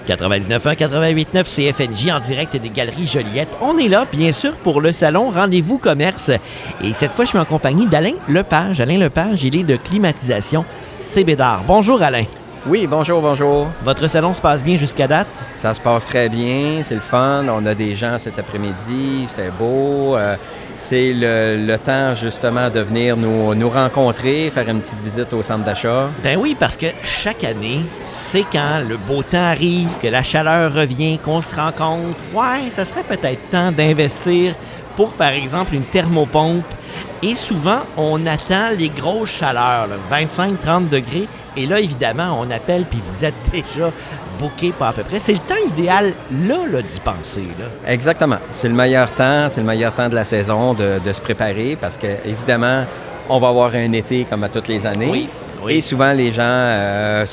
99.1, 88.9 CFNJ en direct des Galeries Joliette. On est là, bien sûr, pour le salon Rendez-vous Commerce. Et cette fois, je suis en compagnie d'Alain Lepage. Alain Lepage, il est de climatisation CBDAR. Bonjour, Alain. Oui, bonjour. Votre salon se passe bien jusqu'à date? Ça se passe très bien, c'est le fun. On a des gens cet après-midi, il fait beau. C'est le temps, justement, de venir nous rencontrer, faire une petite visite au centre d'achat. Ben oui, parce que chaque année, c'est quand le beau temps arrive, que la chaleur revient, qu'on se rencontre. Ouais, ça serait peut-être temps d'investir pour, par exemple, une thermopompe. Et souvent, on attend les grosses chaleurs, 25-30 degrés. Et là, évidemment, on appelle, puis vous êtes déjà booké pas à peu près. C'est le temps idéal, là d'y penser. Là. Exactement. C'est le meilleur temps de la saison de se préparer parce que, évidemment, on va avoir un été comme à toutes les années. Oui. Et souvent, les gens,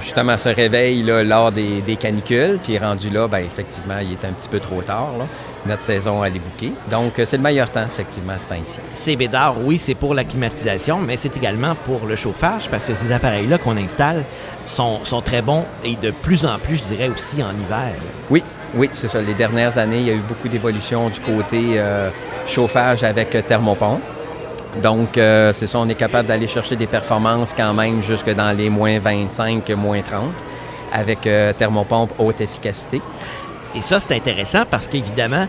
justement, se réveillent là, lors des canicules. Puis rendu là, bien, effectivement, il est un petit peu trop tard. Là. Notre saison, elle est bouquée. Donc, c'est le meilleur temps, effectivement, ce temps-ci. CBDAR, oui, c'est pour la climatisation, mais c'est également pour le chauffage, parce que ces appareils-là qu'on installe sont très bons et de plus en plus, je dirais, aussi en hiver. Oui, c'est ça. Les dernières années, il y a eu beaucoup d'évolution du côté chauffage avec thermopompe. Donc, c'est ça, on est capable d'aller chercher des performances quand même jusque dans les moins 25, moins 30 avec thermopompe haute efficacité. Et ça, c'est intéressant parce qu'évidemment,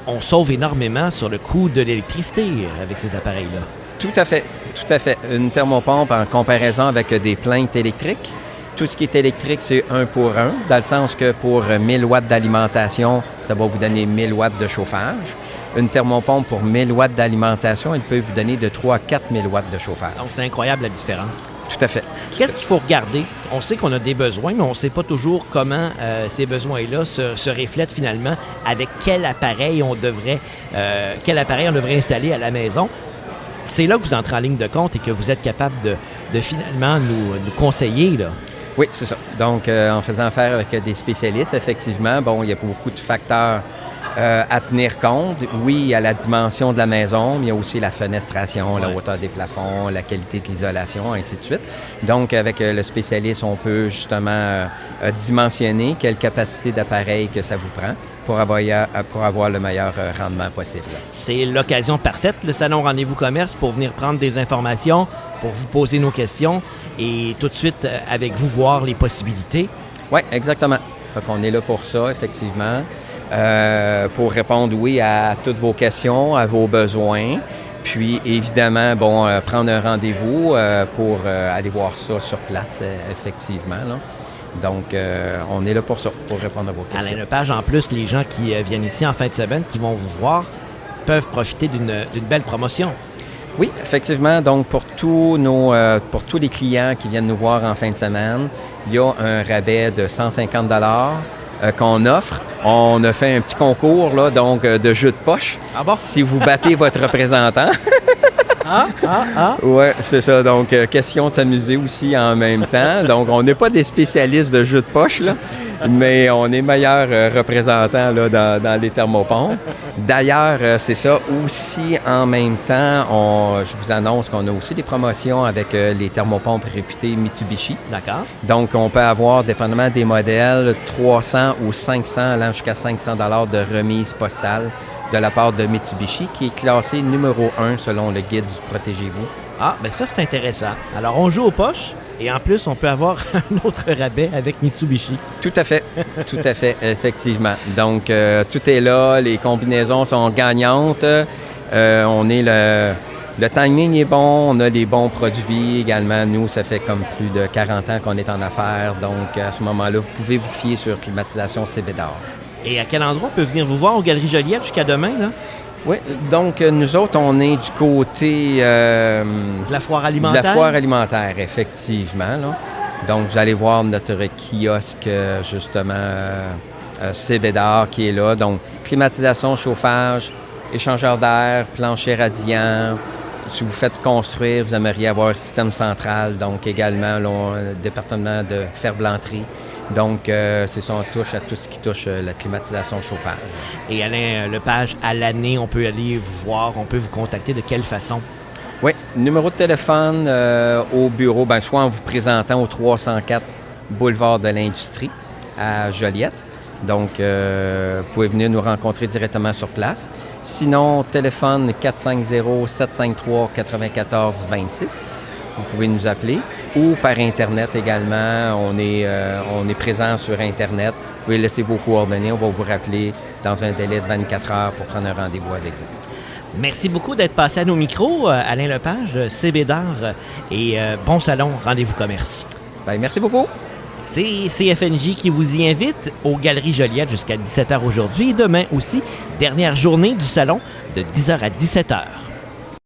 on sauve énormément sur le coût de l'électricité avec ces appareils-là. Tout à fait. Une thermopompe en comparaison avec des plaintes électriques. Tout ce qui est électrique, c'est 1 pour 1, dans le sens que pour 1000 watts d'alimentation, ça va vous donner 1000 watts de chauffage. Une thermopompe pour 1000 watts d'alimentation, elle peut vous donner de 3 à 4000 watts de chauffage. Donc, c'est incroyable la différence. Tout à fait. Qu'est-ce qu'il faut regarder? On sait qu'on a des besoins, mais on ne sait pas toujours comment ces besoins-là se reflètent finalement avec quel appareil on devrait installer à la maison. C'est là que vous entrez en ligne de compte et que vous êtes capable de finalement nous conseiller, là. Oui, c'est ça. Donc, en faisant affaire avec des spécialistes, effectivement, bon, il y a beaucoup de facteurs à tenir compte. Oui, il y a la dimension de la maison, mais il y a aussi la fenestration, la hauteur des plafonds, la qualité de l'isolation, ainsi de suite. Donc, avec le spécialiste, on peut justement dimensionner quelle capacité d'appareil que ça vous prend pour avoir le meilleur rendement possible. C'est l'occasion parfaite, le Salon Rendez-vous Commerce, pour venir prendre des informations, pour vous poser nos questions et tout de suite, avec vous, voir les possibilités. Oui, exactement. Fait qu'on est là pour ça, effectivement. Pour répondre, oui, à toutes vos questions, à vos besoins. Puis, évidemment, prendre un rendez-vous pour aller voir ça sur place, effectivement. Là. Donc, on est là pour ça, pour répondre à vos questions. Alain Lepage, en plus, les gens qui viennent ici en fin de semaine, qui vont vous voir, peuvent profiter d'une belle promotion. Oui, effectivement. Donc, pour tous les clients qui viennent nous voir en fin de semaine, il y a un rabais de 150 $ qu'on offre. On a fait un petit concours, là, donc, de jeu de poche. Ah bon? Si vous battez votre représentant. Oui, c'est ça. Donc, question de s'amuser aussi en même temps. Donc, on n'est pas des spécialistes de jeux de poche, là, mais on est meilleurs représentants là, dans les thermopompes. D'ailleurs, c'est ça. Aussi, en même temps, je vous annonce qu'on a aussi des promotions avec les thermopompes réputées Mitsubishi. D'accord. Donc, on peut avoir, dépendamment des modèles, 300 ou 500, allant jusqu'à 500 $ de remise postale de la part de Mitsubishi, qui est classé numéro 1 selon le guide du Protégez-vous. Ah, bien ça, c'est intéressant. Alors, on joue aux poches et en plus, on peut avoir un autre rabais avec Mitsubishi. Tout à fait, effectivement. Donc, tout est là, les combinaisons sont gagnantes. Le timing est bon, on a des bons produits également. Nous, ça fait comme plus de 40 ans qu'on est en affaires. Donc, à ce moment-là, vous pouvez vous fier sur Climatisation CBDAR. Et à quel endroit on peut venir vous voir aux Galeries Joliette jusqu'à demain, là? Oui, donc nous autres, on est du côté... de la foire alimentaire? De la foire alimentaire, effectivement. Là. Donc, vous allez voir notre kiosque, justement, CBDAR qui est là. Donc, climatisation, chauffage, échangeur d'air, plancher radiant. Si vous faites construire, vous aimeriez avoir un système central. Donc, également, là, un département de ferblanterie. Donc, c'est ça, on touche à tout ce qui touche la climatisation chauffage. Et Alain Lepage, à l'année, on peut aller vous voir, on peut vous contacter de quelle façon? Oui, numéro de téléphone au bureau, soit en vous présentant au 304 Boulevard de l'Industrie à Joliette. Donc, vous pouvez venir nous rencontrer directement sur place. Sinon, téléphone 450-753-9426. Vous pouvez nous appeler. Ou par Internet également. On est présent sur Internet. Vous pouvez laisser vos coordonnées. On va vous rappeler dans un délai de 24 heures pour prendre un rendez-vous avec vous. Merci beaucoup d'être passé à nos micros, Alain Lepage de CBDAR, et bon salon, rendez-vous commerce. Bien, merci beaucoup. C'est CFNJ qui vous y invite aux Galeries Joliette jusqu'à 17h aujourd'hui et demain aussi, dernière journée du salon de 10h à 17h.